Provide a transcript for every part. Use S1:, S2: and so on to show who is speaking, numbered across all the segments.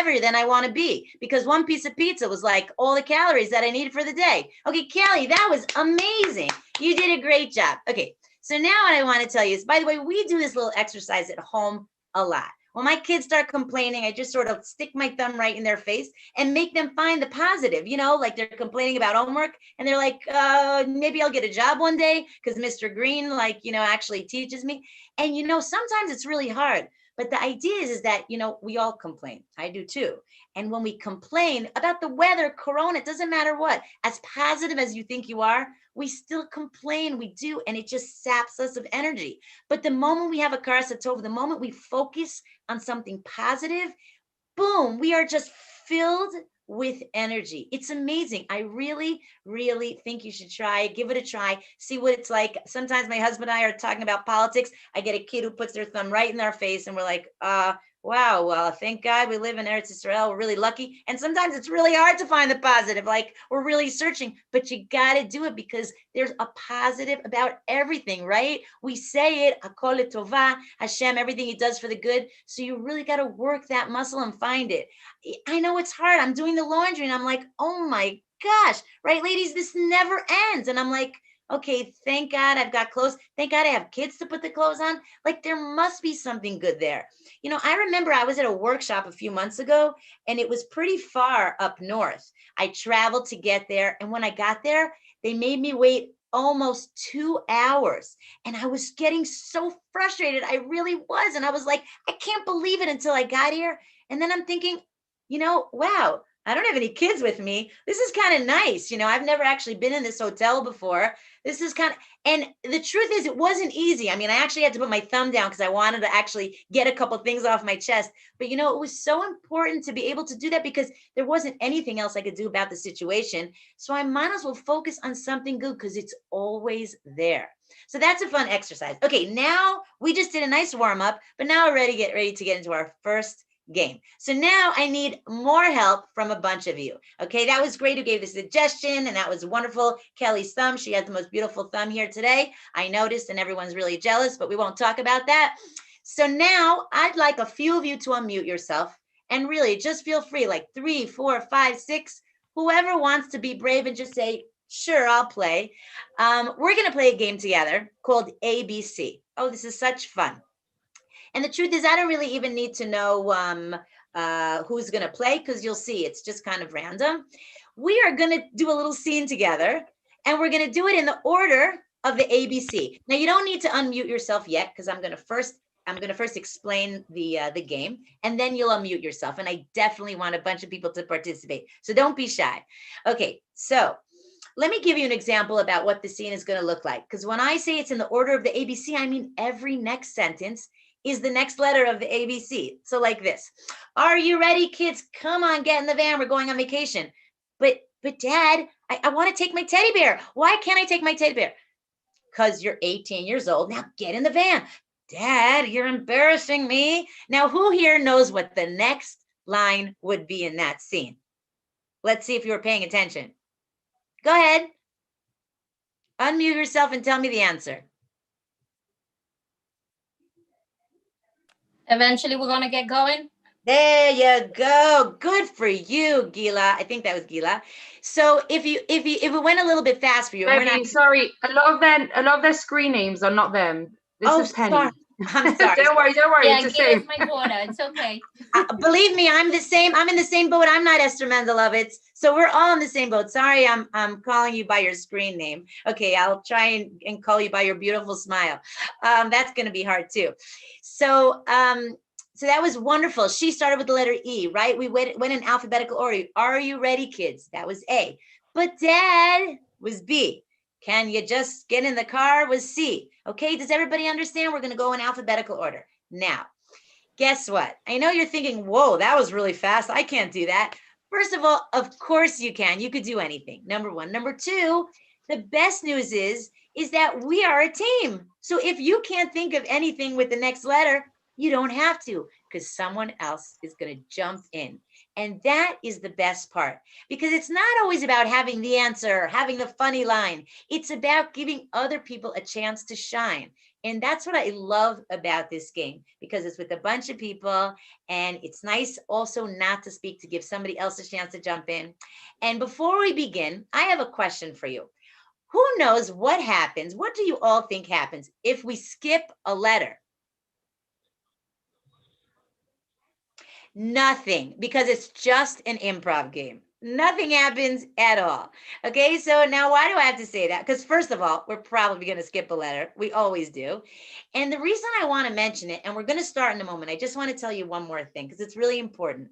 S1: heavier than I want to be because one piece of pizza was like all the calories that I needed for the day. Okay, Kelly, that was amazing. You did a great job. Okay, so now what I want to tell you is, by the way, we do this little exercise at home a lot. When my kids start complaining, I just sort of stick my thumb right in their face and make them find the positive, like they're complaining about homework and they're like, maybe I'll get a job one day because Mr. Green, actually teaches me. And, sometimes it's really hard. But the idea is that, we all complain. I do too. And when we complain about the weather, Corona, it doesn't matter what, as positive as you think you are, we still complain, we do, and it just saps us of energy. But the moment we have a karasa tova, the moment we focus on something positive, boom, we are just filled with energy. It's amazing. I really, really think you should try it. Give it a try. See what it's like. Sometimes my husband and I are talking about politics. I get a kid who puts their thumb right in our face and we're like, wow, well, thank God we live in Eretz Israel. We're really lucky. And sometimes it's really hard to find the positive. Like we're really searching, but you got to do it because there's a positive about everything, right? We say it, Hakol Tova, Hashem, everything he does for the good. So you really got to work that muscle and find it. I know it's hard. I'm doing the laundry and I'm like, oh my gosh, right, ladies, this never ends. And I'm like, okay, thank God I've got clothes. Thank God I have kids to put the clothes on. Like there must be something good there. I remember I was at a workshop a few months ago and it was pretty far up north. I traveled to get there. And when I got there, they made me wait almost 2 hours. And I was getting so frustrated. I really was. And I was like, I can't believe it until I got here. And then I'm thinking, wow, I don't have any kids with me. This is kind of nice. I've never actually been in this hotel before. This is and the truth is it wasn't easy. I mean, I actually had to put my thumb down because I wanted to actually get a couple of things off my chest. But, it was so important to be able to do that because there wasn't anything else I could do about the situation. So I might as well focus on something good because it's always there. So that's a fun exercise. Okay, now we just did a nice warm up, but now we're get ready to get into our first game. So now I need more help from a bunch of you. Okay, that was great who gave the suggestion, and that was wonderful. Kelly's thumb, she has the most beautiful thumb here today. I noticed, and everyone's really jealous, but we won't talk about that. So now I'd like a few of you to unmute yourself and really just feel free, like 3, 4, 5, 6, whoever wants to be brave and just say, sure, I'll play. We're going to play a game together called ABC. Oh, this is such fun. And the truth is, I don't really even need to know who's going to play because you'll see it's just kind of random. We are going to do a little scene together, and we're going to do it in the order of the ABC. Now, you don't need to unmute yourself yet because I'm going to first explain the game, and then you'll unmute yourself. And I definitely want a bunch of people to participate. So don't be shy. Okay, so let me give you an example about what the scene is going to look like. Because when I say it's in the order of the ABC, I mean every next sentence is the next letter of the ABC. So like this, are you ready, kids? Come on, get in the van. We're going on vacation. But Dad, I want to take my teddy bear. Why can't I take my teddy bear? Because you're 18 years old. Now get in the van. Dad, you're embarrassing me. Now, who here knows what the next line would be in that scene? Let's see if you were paying attention. Go ahead. Unmute yourself and tell me the answer.
S2: Eventually, we're going to get going.
S1: There you go. Good for you, Gila. I think that was Gila. So if it went a little bit fast for you,
S3: Debbie, sorry, a lot of their screen names are not them. This is Penny.
S1: Sorry. I'm sorry.
S3: Don't worry.
S2: Yeah,
S3: it's the
S2: Gila's
S3: same.
S2: my daughter. It's okay.
S1: Believe me, I'm the same. I'm in the same boat. I'm not Esther Mendelovitz. So we're all in the same boat. Sorry, I'm calling you by your screen name. Okay, I'll try and call you by your beautiful smile. That's going to be hard too. So that was wonderful. She started with the letter E, right? We went in alphabetical order. Are you ready, kids? That was A. But Dad was B. Can you just get in the car was C. Okay, does everybody understand? We're going to go in alphabetical order. Now, guess what? I know you're thinking, whoa, that was really fast. I can't do that. First of all, of course you can. You could do anything. Number one. Number two, the best news is that we are a team. So if you can't think of anything with the next letter, you don't have to, because someone else is going to jump in. And that is the best part, because it's not always about having the answer, having the funny line. It's about giving other people a chance to shine. And that's what I love about this game, because it's with a bunch of people, and it's nice also not to speak, to give somebody else a chance to jump in. And before we begin, I have a question for you. Who knows what happens? What do you all think happens if we skip a letter? Nothing, because it's just an improv game. Nothing happens at all. Okay, so now why do I have to say that? Because first of all, we're probably going to skip a letter. We always do. And the reason I want to mention it, and we're going to start in a moment, I just want to tell you one more thing because it's really important.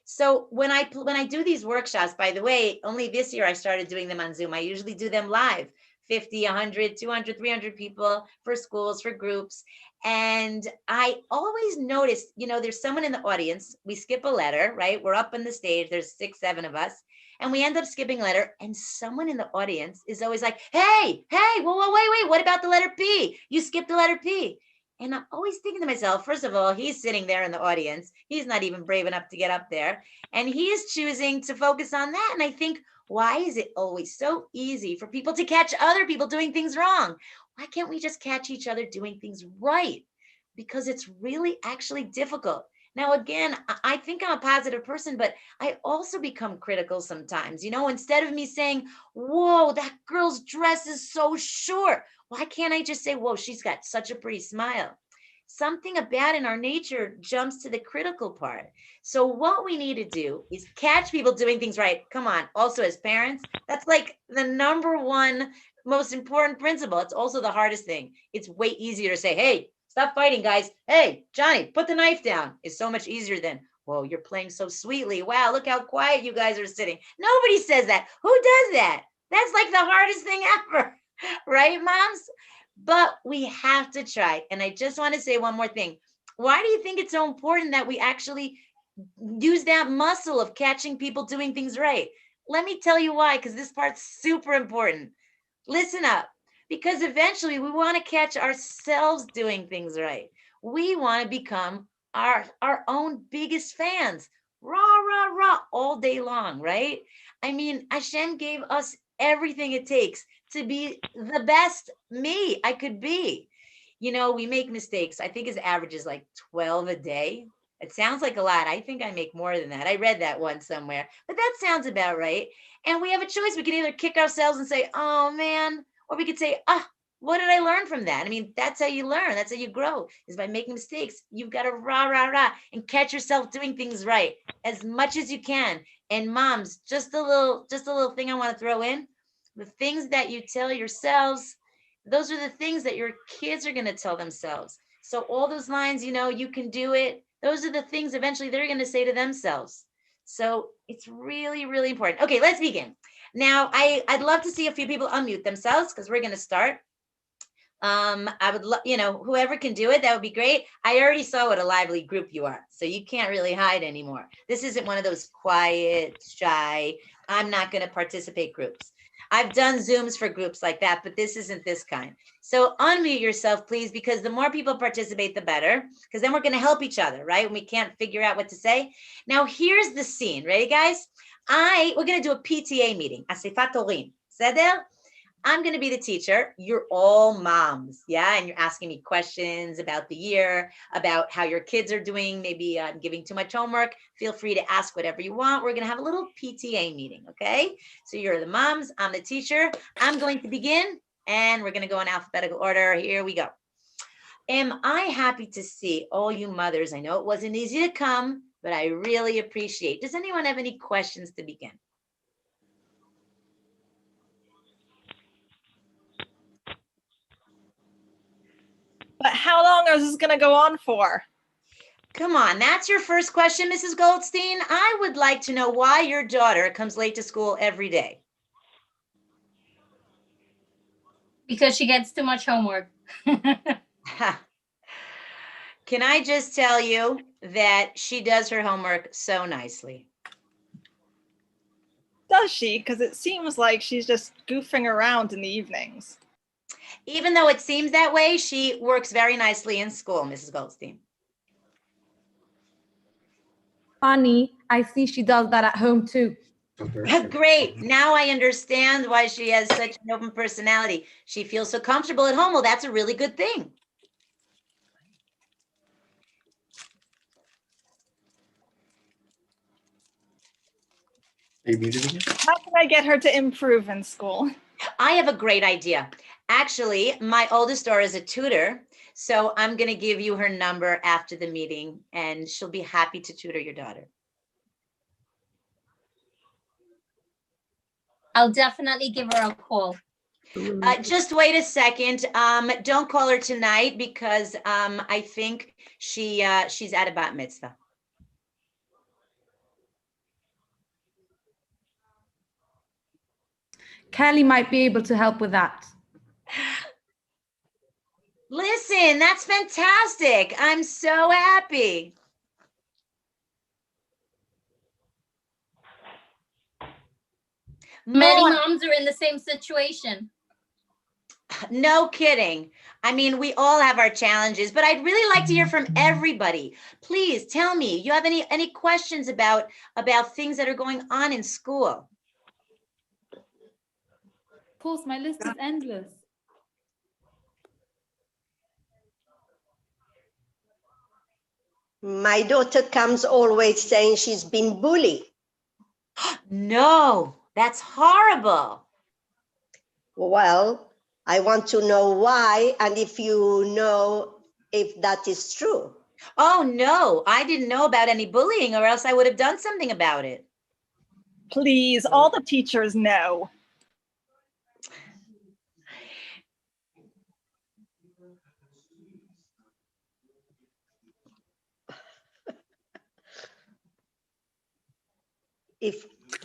S1: So when I do these workshops, by the way, only this year I started doing them on Zoom. I usually do them live, 50, 100, 200, 300 people for schools, for groups. And I always notice, there's someone in the audience. We skip a letter, right? We're up on the stage. There's 6, 7 of us. And we end up skipping a letter. And someone in the audience is always like, hey, whoa, wait. What about the letter P? You skipped the letter P. And I'm always thinking to myself, first of all, he's sitting there in the audience. He's not even brave enough to get up there. And he is choosing to focus on that. And I think, why is it always so easy for people to catch other people doing things wrong? Why can't we just catch each other doing things right? Because it's really actually difficult. Now, again, I think I'm a positive person, but I also become critical sometimes. Instead of me saying, whoa, that girl's dress is so short, why can't I just say, whoa, she's got such a pretty smile? Something about in our nature jumps to the critical part. So what we need to do is catch people doing things right. Come on. Also, as parents, that's like the number one most important principle. It's also the hardest thing. It's way easier to say, hey, stop fighting, guys. Hey, Johnny, put the knife down. It's so much easier than, whoa, you're playing so sweetly. Wow, look how quiet you guys are sitting. Nobody says that. Who does that? That's like the hardest thing ever. Right, moms? But we have to try. And I just want to say one more thing. Why do you think it's so important that we actually use that muscle of catching people doing things right? Let me tell you why, because this part's super important. Listen up, because eventually we want to catch ourselves doing things right. We want to become our own biggest fans. Rah, rah, rah, all day long, right? I mean, Hashem gave us everything it takes to be the best me I could be. We make mistakes. I think his average is like 12 a day. It sounds like a lot. I think I make more than that. I read that one somewhere, but that sounds about right. And we have a choice. We can either kick ourselves and say, oh man, or we could say, what did I learn from that? I mean, that's how you learn. That's how you grow, is by making mistakes. You've got to rah, rah, rah, and catch yourself doing things right as much as you can. And moms, just a little thing I want to throw in. The things that you tell yourselves, those are the things that your kids are going to tell themselves. So all those lines, you can do it. Those are the things eventually they're going to say to themselves. So it's really, really important. Okay, let's begin. Now, I'd love to see a few people unmute themselves because we're going to start. I would love, whoever can do it, that would be great. I already saw what a lively group you are, so you can't really hide anymore. This isn't one of those quiet, shy, I'm not going to participate groups. I've done Zooms for groups like that, but this isn't this kind. So unmute yourself, please, because the more people participate, the better, because then we're going to help each other, right? When we can't figure out what to say. Now, here's the scene. Ready, guys? We're going to do a PTA meeting. Asifat Horim. Seder? I'm going to be the teacher. You're all moms, yeah? And you're asking me questions about the year, about how your kids are doing, maybe giving too much homework. Feel free to ask whatever you want. We're going to have a little PTA meeting, okay? So you're the moms, I'm the teacher. I'm going to begin, and we're going to go in alphabetical order. Here we go. Am I happy to see all you mothers? I know it wasn't easy to come, but I really appreciate. Does anyone have any questions to begin?
S4: But how long is this going to go on for?
S1: Come on, that's your first question, Mrs. Goldstein. I would like to know why your daughter comes late to school every day.
S2: Because she gets too much homework.
S1: Can I just tell you that she does her homework so nicely?
S4: Does she? Because it seems like she's just goofing around in the evenings.
S1: Even though it seems that way, she works very nicely in school, Mrs. Goldstein.
S5: Funny, I see she does that at home too.
S1: Great. Now I understand why she has such an open personality. She feels so comfortable at home. Well, that's a really good thing.
S6: Are you muted again?
S4: How can I get her to improve in school?
S1: I have a great idea. Actually, my oldest daughter is a tutor, so I'm going to give you her number after the meeting, and she'll be happy to tutor your daughter.
S2: I'll definitely give her a call.
S1: Just wait a second. Don't call her tonight because I think she's at a bat mitzvah.
S5: Kelly might be able to help with that.
S1: Listen, that's fantastic. I'm so happy.
S2: Many
S1: More-
S2: moms are in the same situation.
S1: No kidding. I mean, we all have our challenges, but I'd really like to hear from everybody. Please tell me, you have any questions about things that are going on in school?
S7: Of course, my list is endless.
S8: My daughter comes always saying she's been bullied.
S1: No, that's horrible.
S8: Well, I want to know why and if you know if that is true.
S1: Oh, no, I didn't know about any bullying or else I would have done something about it.
S4: Please, all the teachers know.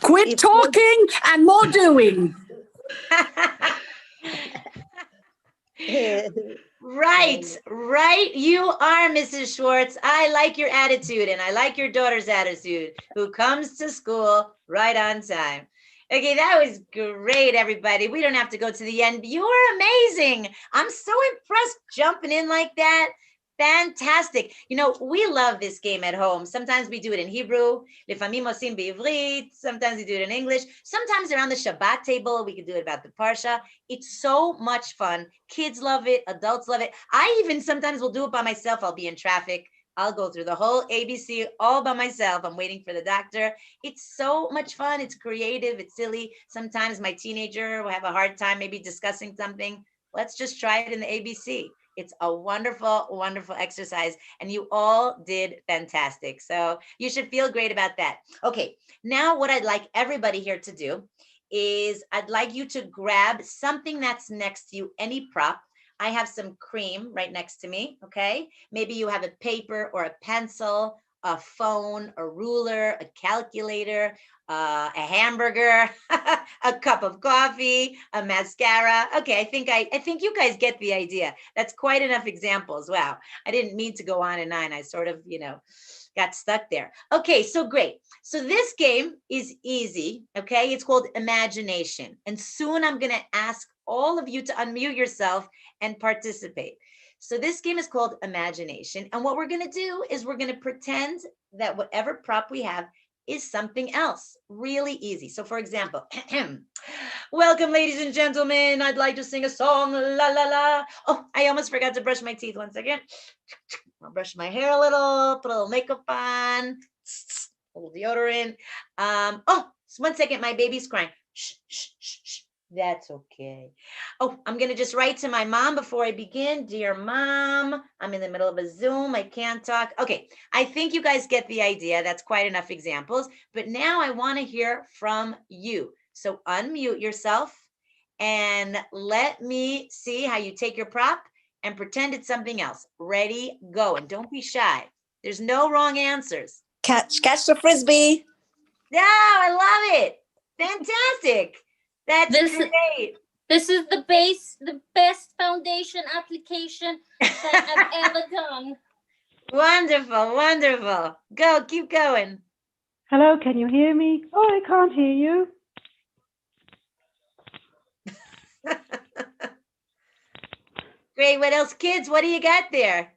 S9: Quit talking and more doing.
S1: Right. You are Mrs. Schwartz. I like your attitude and I like your daughter's attitude, who comes to school right on time. Okay, that was great, everybody. We don't have to go to the end. You were amazing. I'm so impressed jumping in like that. Fantastic. You know, we love this game at home. Sometimes we do it in Hebrew. לפעמים עושים בעברית. Sometimes we do it in English. Sometimes around the Shabbat table, we could do it about the Parsha. It's so much fun. Kids love it. Adults love it. I even sometimes will do it by myself. I'll be in traffic. I'll go through the whole ABC all by myself. I'm waiting for the doctor. It's so much fun. It's creative. It's silly. Sometimes my teenager will have a hard time maybe discussing something. Let's just try it in the ABC. It's a wonderful, wonderful exercise, and you all did fantastic. So you should feel great about that. Okay, now what I'd like everybody here to do is I'd like you to grab something that's next to you, any prop. I have some cream right next to me, okay? Maybe you have a paper or a pencil, a phone, a ruler, a calculator, a hamburger, a cup of coffee, a mascara. Okay, I think you guys get the idea. That's quite enough examples. Wow, I didn't mean to go on and on. I sort of, got stuck there. Okay, so great. So this game is easy, okay? It's called Imagination. And soon I'm gonna ask all of you to unmute yourself and participate. So this game is called Imagination. And what we're gonna do is we're gonna pretend that whatever prop we have is something else. Really easy. So for example, welcome, ladies and gentlemen. I'd like to sing a song, la la la. Oh, I almost forgot to brush my teeth. 1 second. I'll brush my hair a little, put a little makeup on, a little deodorant. Oh, 1 second, my baby's crying. Shh, shh, shh, shh. That's okay. Oh, I'm gonna just write to my mom before I begin. Dear mom, I'm in the middle of a Zoom. I can't talk. Okay, I think you guys get the idea. That's quite enough examples. But now I want to hear from you. So unmute yourself and let me see how you take your prop and pretend it's something else. Ready, go. And don't be shy. There's no wrong answers.
S10: Catch the frisbee.
S1: Yeah, I love it. Fantastic. That's great.
S2: This is the best foundation application that I've ever done.
S1: Wonderful, wonderful. Go, keep going.
S11: Hello, can you hear me? Oh, I can't hear you.
S1: Great. What else, kids? What do you got there?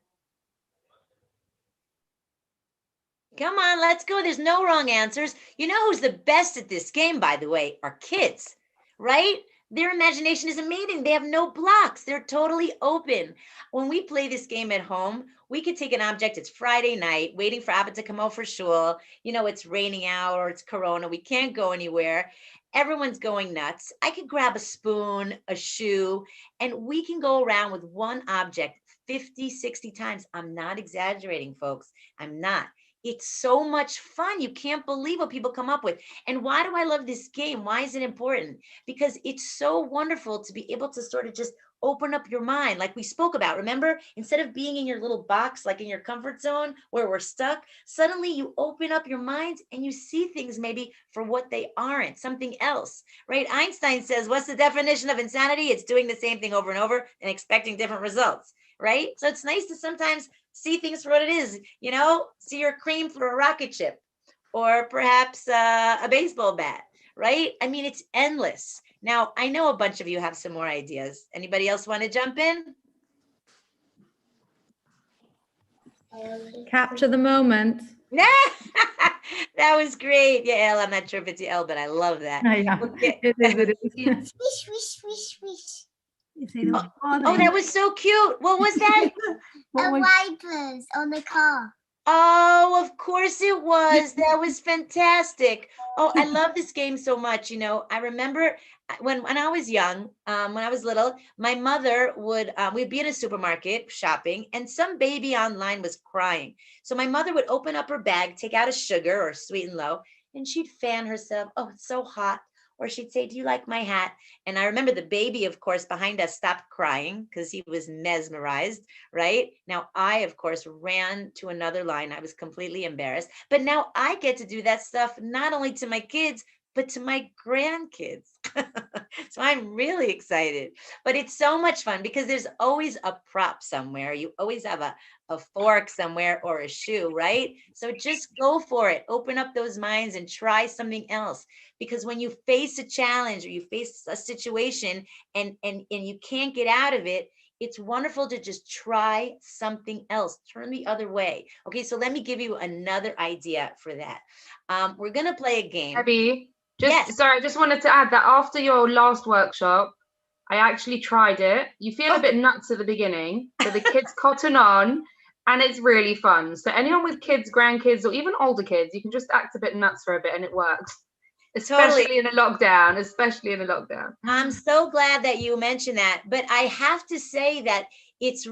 S1: Come on, let's go. There's no wrong answers. You know who's the best at this game, by the way, are kids, right? Their imagination is amazing. They have no blocks. They're totally open. When we play this game at home, we could take an object. It's Friday night, waiting for Abba to come home for shul. You know, it's raining out or it's Corona. We can't go anywhere. Everyone's going nuts. I could grab a spoon, a shoe, and we can go around with one object 50, 60 times. I'm not exaggerating, folks. I'm not. It's so much fun. You can't believe what people come up with. And why do I love this game? Why is it important? Because it's so wonderful to be able to sort of just open up your mind, like we spoke about. Remember, instead of being in your little box, like in your comfort zone where we're stuck, suddenly you open up your mind and you see things maybe for what they aren't, something else, right? Einstein says, what's the definition of insanity? It's doing the same thing over and over and expecting different results, right? So it's nice to sometimes see things for what it is, you know, see your cream for a rocket ship or perhaps a baseball bat, right? I mean, it's endless. Now, I know a bunch of you have some more ideas. Anybody else want to jump in?
S5: Capture the moment.
S1: That was great. Yeah, Elle, I'm not sure if it's L, but I love that.
S5: Yeah,
S1: Okay.
S5: it is.
S10: Wish, wish, wish, wish.
S1: Oh, that was so cute. What was that?
S10: Wipers on the car.
S1: Oh, of course it was. That was fantastic. Oh, I love this game so much. You know, I remember when I was young, when I was little, my mother would, we'd be in a supermarket shopping and some baby online was crying. So my mother would open up her bag, take out a sugar or sweet and low, and she'd fan herself. Oh, it's so hot. Or she'd say, do you like my hat? And I remember the baby, of course, behind us stopped crying because he was mesmerized, right? Now, I, of course, ran to another line. I was completely embarrassed. But now I get to do that stuff, not only to my kids, but to my grandkids. So I'm really excited. But it's so much fun because there's always a prop somewhere. You always have a fork somewhere or a shoe, right? So just go for it. Open up those minds and try something else. Because when you face a challenge or you face a situation and you can't get out of it, it's wonderful to just try something else. Turn the other way. Okay, so let me give you another idea for that. We're gonna play a game.
S3: Abby,
S1: Yes.
S3: sorry, I just wanted to add that after your last workshop, I actually tried it. You feel a bit nuts at the beginning, but the kids cotton on and it's really fun. So anyone with kids, grandkids, or even older kids, you can just act a bit nuts for a bit and it works. Especially in a lockdown,
S1: I'm so glad that you mentioned that, but I have to say that it's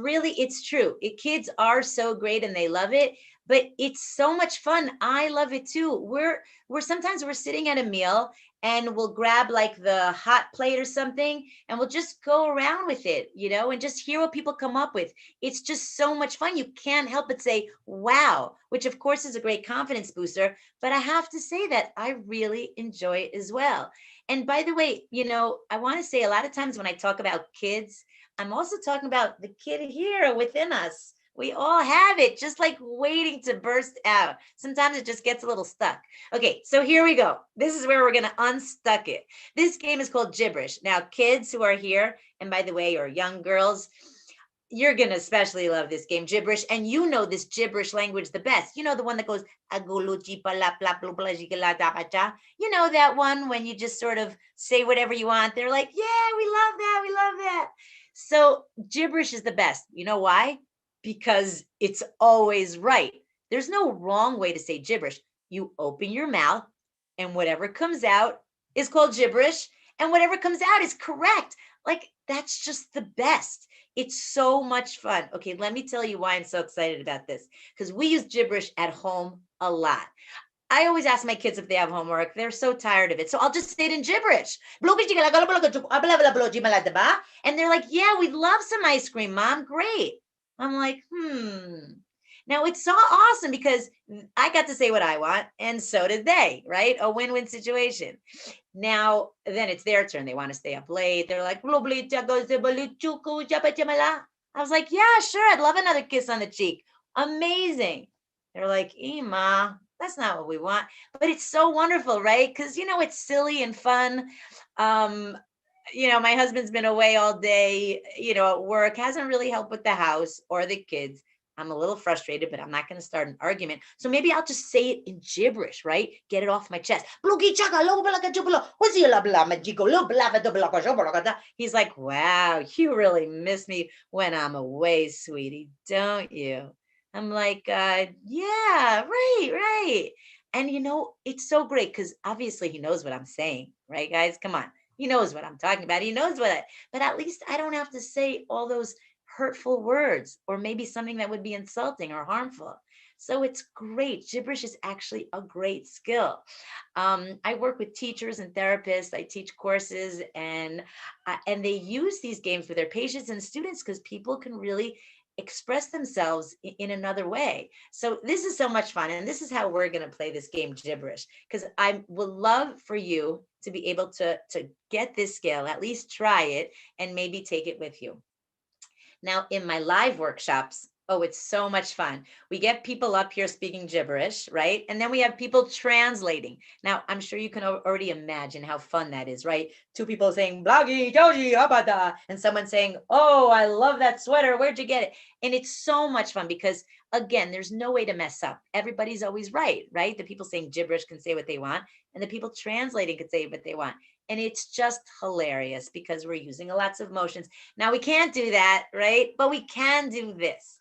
S1: true. Kids are so great and they love it, but it's so much fun. I love it too. We're sometimes we're sitting at a meal and we'll grab like the hot plate or something and we'll just go around with it, you know, and just hear what people come up with. It's just so much fun. You can't help but say, wow, which of course is a great confidence booster, but I have to say that I really enjoy it as well. And by the way, you know, I want to say a lot of times when I talk about kids, I'm also talking about the kid here within us. We all have it, just like waiting to burst out. Sometimes it just gets a little stuck. Okay, so here we go. This is where we're going to unstuck it. This game is called Gibberish. Now, kids who are here, and by the way, or young girls, you're going to especially love this game, Gibberish. And you know this gibberish language the best. You know the one that goes, you know that one when you just sort of say whatever you want. They're like, yeah, we love that. We love that. So gibberish is the best. You know why? Because it's always right. There's no wrong way to say gibberish. You open your mouth and whatever comes out is called gibberish and whatever comes out is correct. Like that's just the best. It's so much fun. Okay, let me tell you why I'm so excited about this because we use gibberish at home a lot. I always ask my kids if they have homework. They're so tired of it. So I'll just say it in gibberish. And they're like, yeah, we'd love some ice cream, Mom. Great. I'm like, Now it's so awesome because I got to say what I want and so did they, right? A win-win situation. Now, then it's their turn. They want to stay up late. They're like, I was like, yeah, sure. I'd love another kiss on the cheek. Amazing. They're like, Ima, that's not what we want. But it's so wonderful, right? Because, you know, it's silly and fun. You know, my husband's been away all day, you know, at work, hasn't really helped with the house or the kids. I'm a little frustrated, but I'm not going to start an argument. So maybe I'll just say it in gibberish, right? Get it off my chest. He's like, wow, you really miss me when I'm away, sweetie, don't you? I'm like, yeah, right. And it's so great because obviously he knows what I'm saying, right, guys? Come on. He knows what I'm talking about. He knows but at least I don't have to say all those hurtful words or maybe something that would be insulting or harmful. So it's great. Gibberish is actually a great skill. I work with teachers and therapists. I teach courses and they use these games with their patients and students because people can really express themselves in another way. So this is so much fun. And this is how we're going to play this game, gibberish, because I would love for you to be able to get this skill, at least try it and maybe take it with you. Now, in my live workshops, oh, it's so much fun. We get people up here speaking gibberish, right? And then we have people translating. Now, I'm sure you can already imagine how fun that is, right? Two people saying, blagi, doji, abada, and someone saying, oh, I love that sweater. Where'd you get it? And it's so much fun because, again, there's no way to mess up. Everybody's always right? The people saying gibberish can say what they want, and the people translating can say what they want. And it's just hilarious because we're using lots of motions. Now we can't do that, right? But we can do this.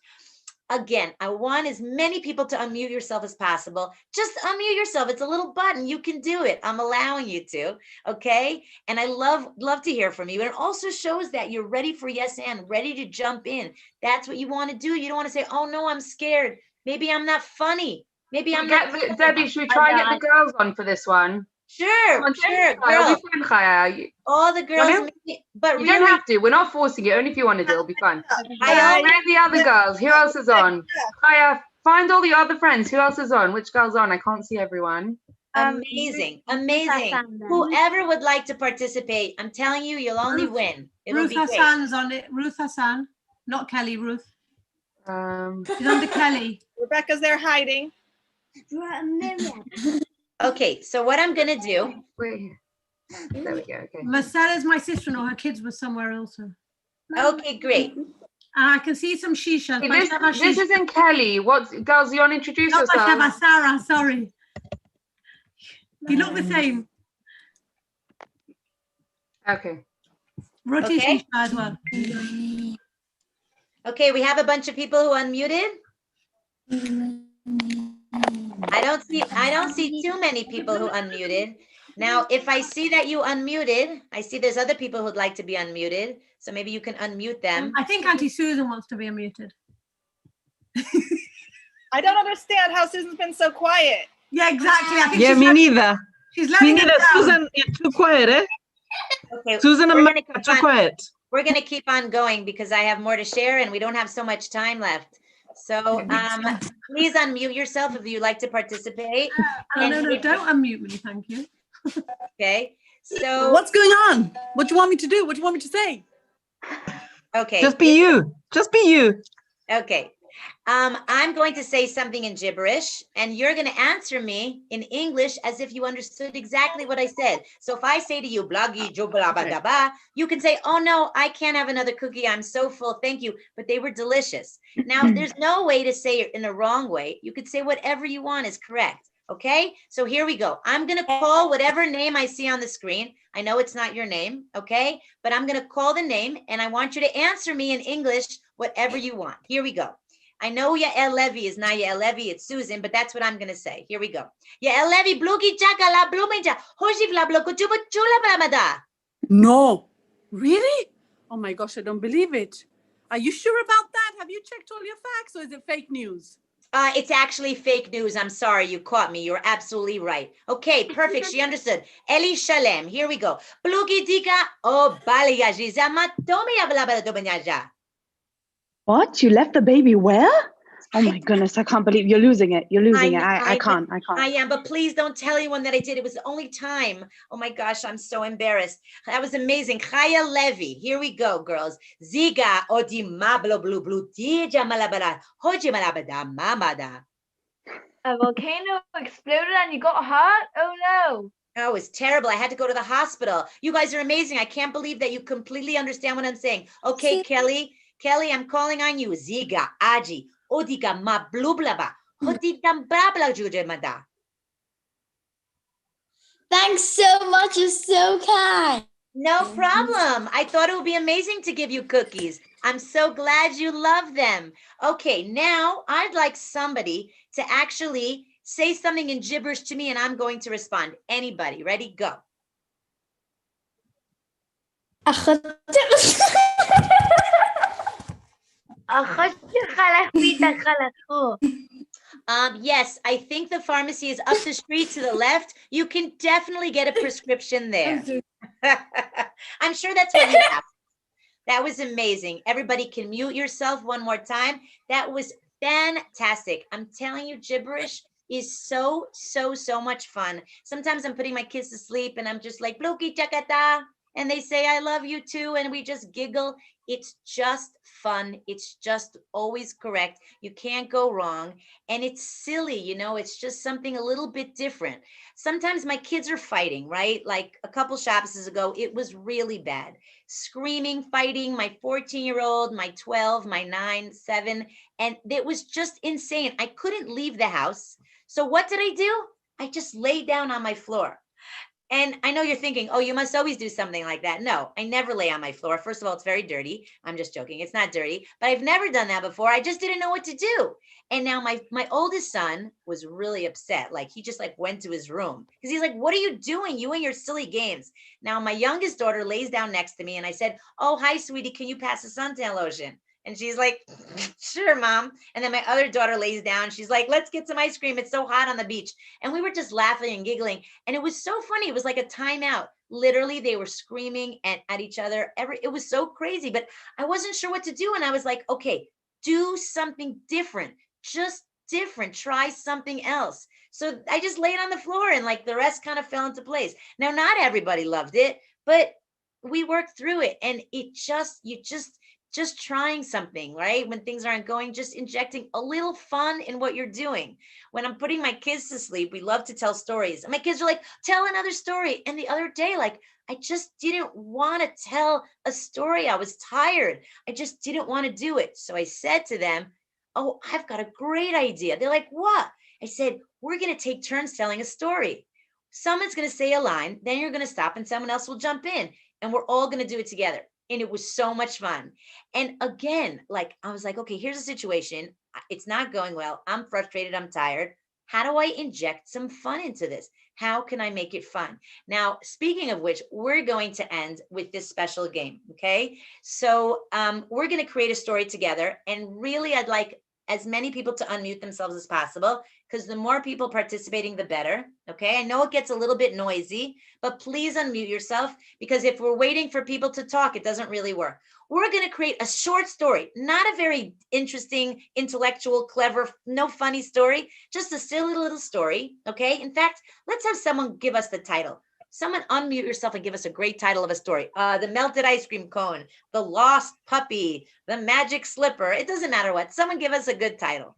S1: Again, I want as many people to unmute yourself as possible. Just unmute yourself. It's a little button. You can do it. I'm allowing you to, okay? And I love to hear from you. And it also shows that you're ready for yes and ready to jump in. That's what you want to do. You don't want to say, oh no, I'm scared. Maybe I'm not funny. Maybe I'm not.
S3: Debbie, should we try and get the girls on for this one?
S1: Sure, girls. All the girls, but
S3: you don't have to. We're not forcing it. Only if you want to do it, it'll be fun. Where are the other girls? Who else is on? Chaya, find all the other friends. Who else is on? Which girl's on? I can't see everyone.
S1: Amazing. Whoever would like to participate, I'm telling you, you'll only win. It'll be great.
S6: Hassan's on it. Ruth Hassan, not Kelly. Ruth. She's under Kelly.
S4: Rebecca's there hiding.
S1: Okay, so what I'm gonna do.
S3: There we go. Okay.
S6: Marcella's my sister-in-law. Her kids were somewhere also.
S1: Okay, great.
S6: I can see some shisha.
S3: This isn't Kelly. What girls? You want to introduce yourself?
S6: Sarah. Sorry. You look the same.
S3: Okay.
S6: Roti shisha as well.
S1: Okay, we have a bunch of people who unmuted. I don't see too many people who unmuted. Now, if I see that you unmuted, I see there's other people who'd like to be unmuted. So maybe you can unmute them.
S6: I think Auntie Susan wants to be unmuted.
S4: I don't understand how Susan's been so quiet.
S6: Yeah, exactly. I think
S12: me neither.
S6: She's letting
S12: me neither. Susan, you're too quiet, eh?
S1: Okay,
S12: Susan and Mike are too quiet.
S1: We're going to keep on going because I have more to share and we don't have so much time left. So please unmute yourself if you'd like to participate.
S6: No, don't unmute me, thank you.
S1: Okay, so
S9: what's going on? What do you want me to do? What do you want me to say?
S1: Okay,
S12: just be you.
S1: Okay, I'm going to say something in gibberish and you're going to answer me in English as if you understood exactly what I said. So if I say to you, blagi, jobalabadaba, you can say, oh no, I can't have another cookie. I'm so full. Thank you. But they were delicious. Now, there's no way to say it in a wrong way. You could say whatever you want is correct. Okay, so here we go. I'm going to call whatever name I see on the screen. I know it's not your name, okay? But I'm going to call the name and I want you to answer me in English, whatever you want. Here we go. I know Yael Levy is not Yael Levy, it's Susan, but that's what I'm going to say. Here we go. Yael Levy, bluki chaka la blumeja, hoshi fla bloku chuba chula blamada.
S9: No. Really? Oh my gosh, I don't believe it. Are you sure about that? Have you checked all your facts or is it fake news?
S1: It's actually fake news. I'm sorry, you caught me. You're absolutely right. Okay, perfect. She understood. Eli Shalem. Here we go.
S11: What? You left the baby where? Oh my goodness, I can't believe you're losing it. You're losing it. I can't.
S1: I am, but please don't tell anyone that I did. It was the only time. Oh my gosh, I'm so embarrassed. That was amazing. Chaya Levy. Here we go, girls. Ziga odi mablo blue blue tija malabara hoji malabada mamada.
S13: A volcano exploded and you got hurt? Oh no.
S1: Oh, it's terrible. I had to go to the hospital. You guys are amazing. I can't believe that you completely understand what I'm saying. Okay, Kelly, I'm calling on you. Ziga, Aji. Odika ma blublaba. Hotikam brabla jujemada.
S10: Thanks so much. You're so kind.
S1: No problem. I thought it would be amazing to give you cookies. I'm so glad you love them. Okay, now I'd like somebody to actually say something in gibberish to me and I'm going to respond. Anybody, ready? Go. Yes, I think the pharmacy is up the street to the left. You can definitely get a prescription there. I'm sure that's what you have. That was amazing. Everybody can mute yourself one more time. That was fantastic. I'm telling you, gibberish is so much fun. Sometimes I'm putting my kids to sleep and I'm just like, Bloki chakata. And they say, I love you too. And we just giggle. It's just fun. It's just always correct. You can't go wrong. And it's silly, you know, it's just something a little bit different. Sometimes my kids are fighting, right? Like a couple Shabbases ago, it was really bad. Screaming, fighting, my 14-year-old, my 12, my 9, 7. And it was just insane. I couldn't leave the house. So what did I do? I just laid down on my floor. And I know you're thinking, oh, you must always do something like that. No, I never lay on my floor. First of all, it's very dirty. I'm just joking. It's not dirty, but I've never done that before. I just didn't know what to do. And now my oldest son was really upset. Like he just like went to his room because he's like, what are you doing? You and your silly games. Now my youngest daughter lays down next to me and I said, oh, hi, sweetie. Can you pass the suntan lotion? And she's like, sure, mom. And then my other daughter lays down. She's like, let's get some ice cream. It's so hot on the beach. And we were just laughing and giggling. And it was so funny. It was like a timeout. Literally, they were screaming at each other. It was so crazy, but I wasn't sure what to do. And I was like, okay, do something different, just different. Try something else. So I just laid on the floor and like the rest kind of fell into place. Now, not everybody loved it, but we worked through it. And just trying something, right? When things aren't going, just injecting a little fun in what you're doing. When I'm putting my kids to sleep, we love to tell stories. And my kids are like, tell another story. And the other day, like, I just didn't want to tell a story. I was tired. I just didn't want to do it. So I said to them, oh, I've got a great idea. They're like, what? I said, we're going to take turns telling a story. Someone's going to say a line, then you're going to stop and someone else will jump in. And we're all going to do it together. And it was so much fun. And again, like, I was like, okay, here's a situation. It's not going well. I'm frustrated. I'm tired. How do I inject some fun into this? How can I make it fun? Now, speaking of which, we're going to end with this special game. Okay. So we're going to create a story together. And really, I'd like as many people to unmute themselves as possible, because the more people participating, the better. Okay, I know it gets a little bit noisy, but please unmute yourself, because if we're waiting for people to talk, it doesn't really work. We're going to create a short story, not a very interesting, intellectual, clever, no funny story, just a silly little story. Okay, in fact, let's have someone give us the title. Someone unmute yourself and give us a great title of a story. The melted ice cream cone, the lost puppy, the magic slipper. It doesn't matter what. Someone give us a good title.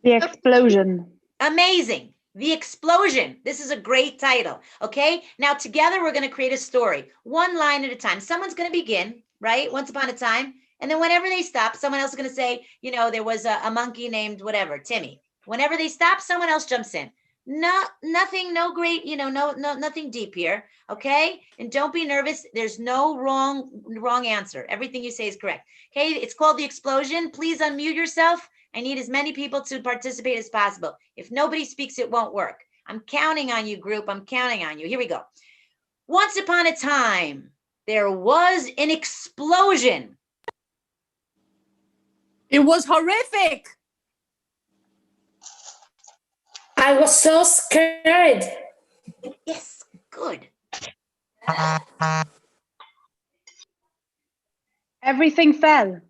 S11: The explosion.
S1: Amazing. The explosion. This is a great title. Okay. Now together we're going to create a story, one line at a time. Someone's going to begin, right? Once upon a time. And then whenever they stop, someone else is going to say, you know, there was a monkey named whatever, Timmy. Whenever they stop, someone else jumps in. Nothing, no great, you know, nothing deep here. Okay. And don't be nervous. There's no wrong answer. Everything you say is correct. Okay. It's called the explosion. Please unmute yourself. I need as many people to participate as possible. If nobody speaks, it won't work. I'm counting on you, group. I'm counting on you. Here we go. Once upon a time, there was an explosion.
S9: It was horrific.
S10: I was so scared.
S1: Yes, good.
S11: Everything fell.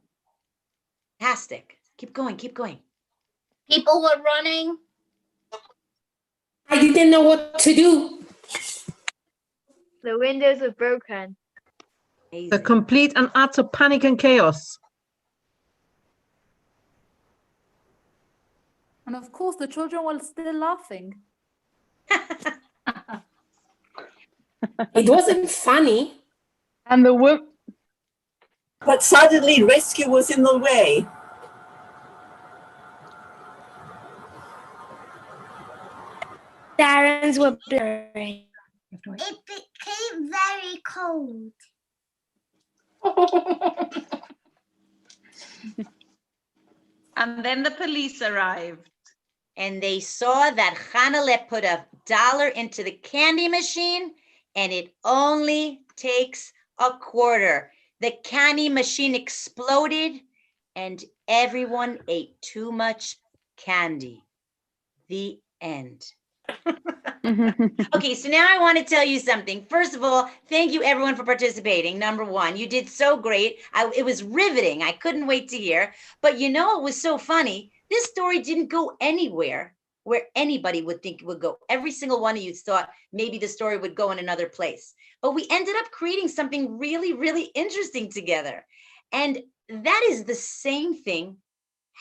S1: Fantastic. Keep going, keep going.
S2: People were running.
S10: I didn't know what to do.
S13: The windows were broken.
S12: The complete and utter panic and chaos.
S7: And of course, the children were still laughing.
S10: It wasn't funny.
S11: And the
S14: But suddenly rescue was in the way.
S10: Sirens were blaring.
S15: It became very cold.
S16: And then the police arrived.
S1: And they saw that Hanaleh put $1 into the candy machine, and it only takes a quarter. The candy machine exploded, and everyone ate too much candy. The end. Okay, so now I want to tell you something. First of all, thank you everyone for participating. Number one, you did so great. It was riveting. I couldn't wait to hear. But you know, it was so funny. This story didn't go anywhere where anybody would think it would go. Every single one of you thought maybe the story would go in another place. But we ended up creating something really, really interesting together. And that is the same thing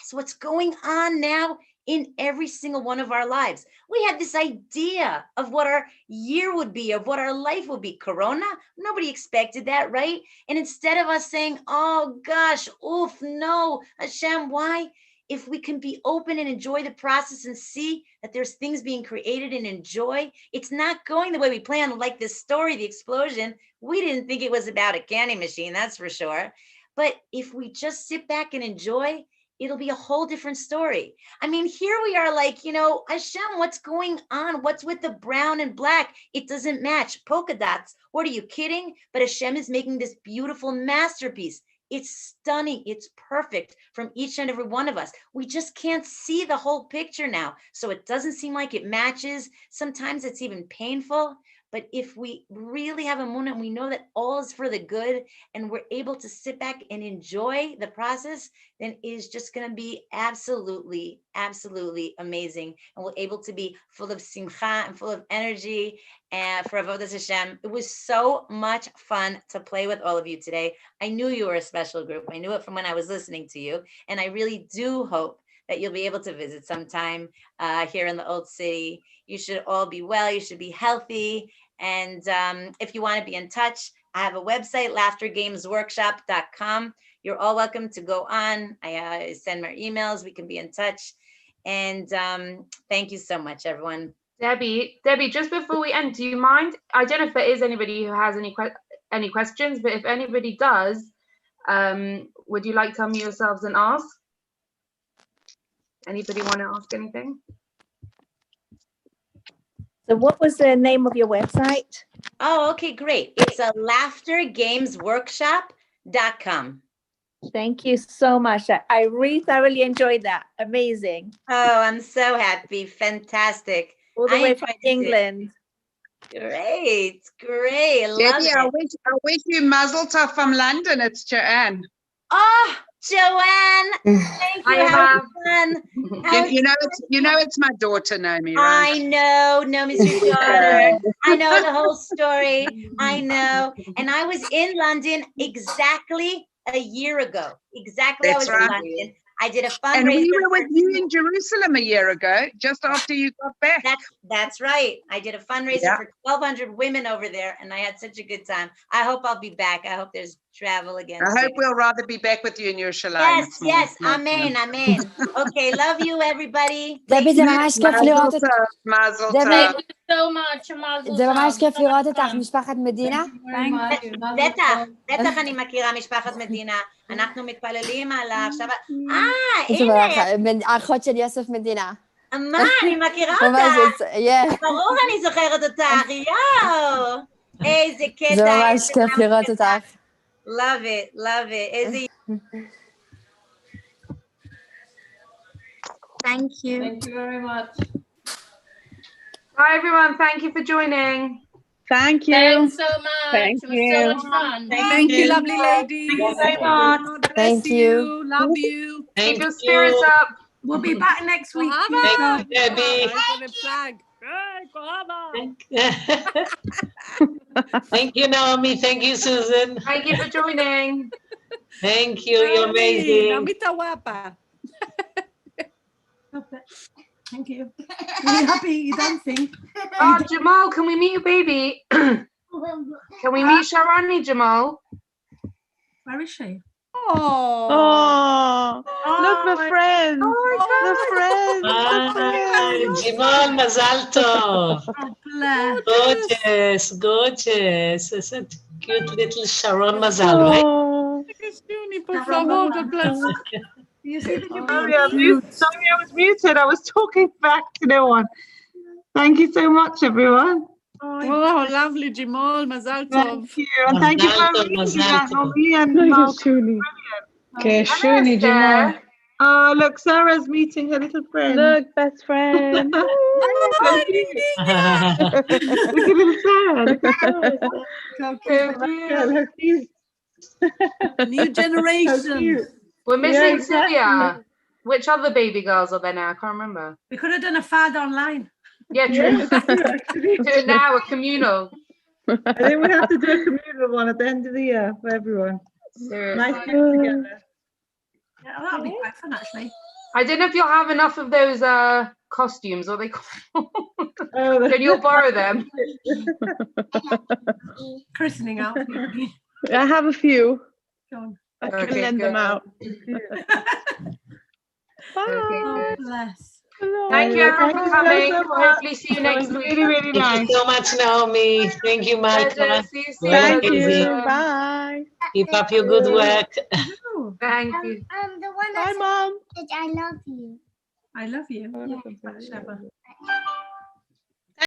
S1: as what's going on now in every single one of our lives. We had this idea of what our year would be, of what our life would be. Corona, nobody expected that, right? And instead of us saying, oh gosh, oof, no, Hashem, why? If we can be open and enjoy the process and see that there's things being created and enjoy, it's not going the way we planned, like this story, the explosion. We didn't think it was about a candy machine, that's for sure. But if we just sit back and enjoy, it'll be a whole different story. I mean, here we are like, you know, Hashem, what's going on? What's with the brown and black? It doesn't match. Polka dots. What are you kidding? But Hashem is making this beautiful masterpiece. It's stunning. It's perfect from each and every one of us. We just can't see the whole picture now. So it doesn't seem like it matches. Sometimes it's even painful. But if we really have a emunah and we know that all is for the good and we're able to sit back and enjoy the process, then it is just going to be absolutely, absolutely amazing. And we're able to be full of simcha and full of energy and for Avodas Hashem. It was so much fun to play with all of you today. I knew you were a special group. I knew it from when I was listening to you. And I really do hope that you'll be able to visit sometime here in the Old City. You should all be well. You should be healthy. And if you want to be in touch, I have a website, laughtergamesworkshop.com. You're all welcome to go on. I send my emails. We can be in touch. And thank you so much, everyone.
S3: Debbie, just before we end, do you mind? I don't know if there is anybody who has any questions, but if anybody does, would you like to unmute yourselves and ask? Anybody want to ask anything?
S17: So what was the name of your website?
S1: Oh, okay, great. It's a laughtergamesworkshop.com.
S17: Thank you so much. I really thoroughly enjoyed that. Amazing.
S1: Oh, I'm so happy. Fantastic.
S17: All the way from England.
S1: Great. I love
S18: Debbie,
S1: it.
S18: I wish you mazel tov from London. It's Joanne.
S1: Oh, Joanne, thank you. How fun.
S18: You know it's my daughter, Naomi, right?
S1: I know, Naomi's your daughter. I know the whole story. I know. And I was in London exactly a year ago. Exactly,
S18: That's
S1: I was
S18: right.
S1: in London. I did a fundraiser.
S18: And we were with you in Jerusalem a year ago, just after you got back.
S1: That's right. I did a fundraiser for 1,200 women over there, and I had such a good time. I hope I'll be back. I hope there's travel again.
S18: I hope we'll rather be back with you in Yerushalayim.
S1: Yes. Amen. Okay, love you, everybody.
S19: דבי, זה ממש כיף לראות את...
S18: מזל
S19: דבי,
S2: Thank you so much.
S19: זה ממש כיף לראות אותך, משפחת מדינה.
S1: בטח אני מכירה משפחת מדינה. אנחנו מתפללים על עכשיו...
S19: הנה. האחות של יוסף מדינה.
S1: מה, אני מכירה אותה. ברור אני זוכרת אותך. יואו. איזה קטע.
S19: זה ממש כיף לראות אותך.
S1: Love it. איזה...
S15: Thank you.
S16: Thank you very much.
S3: Bye, everyone. Thank you for joining.
S11: Thank you.
S2: Thanks so much.
S11: Thank
S2: it was
S11: you.
S2: so much fun.
S9: Thank you, lovely ladies.
S16: Thank you very much.
S9: God bless
S19: Thank you.
S9: Love you.
S3: Keep your spirits up.
S6: We'll be back next week.
S16: Thank you, Debbie. Thank you, Naomi. Thank you, Susan.
S3: Thank you for joining.
S16: Thank you. You're amazing.
S6: Thank you. Really happy you're dancing.
S3: Oh, Jamal, can we meet your baby? Can we meet Sharani, Jamal?
S6: Where is she?
S11: Oh, look, the friends. The friends. The friends.
S16: Jimal, Mazal Tov.
S6: Oh, bless.
S16: Gorgeous, gorgeous. It's a cute little Sharon Mazal, right?
S11: Oh.
S9: Por favor, God bless.
S6: You see that you're
S20: Sorry,
S6: being
S20: sorry, I was muted. I was talking back to no one. Thank you so much, everyone.
S9: Oh, lovely, Jamal. Mazal
S20: Thank
S9: tov.
S20: you. And thank you for reading that, Nomi and Mark.
S11: Okay, Shuni, Jamal.
S20: Oh, look, Sarah's meeting her little friend.
S11: Look, best friend.
S20: Look at little Sarah.
S9: New generation.
S3: We're missing
S20: Yeah, exactly.
S3: Sylvia. Which other baby girls are there now? I can't remember.
S6: We could have done a fad online.
S3: Yeah, true. Do it now, a communal.
S20: I think we have to do a communal one at the end of the year for everyone.
S3: Seriously.
S20: Nice being together.
S6: Yeah, well, that'll be quite fun, actually.
S3: I don't know if you'll have enough of those costumes, or they can you borrow them?
S6: Christening out.
S11: I have a few.
S6: Go on.
S11: I can lend them out.
S6: Oh, bless.
S3: Thank you everyone for coming. Hopefully see you next week.
S20: Really, really nice.
S16: Thank you so much, Naomi. Thank you, Malka.
S3: See you soon.
S11: Thank you. Bye.
S16: Keep up your good work.
S3: Thank you.
S15: The one
S11: Bye,
S15: that
S11: Mom.
S15: said I love you.
S6: I love you. Yeah, Sheba.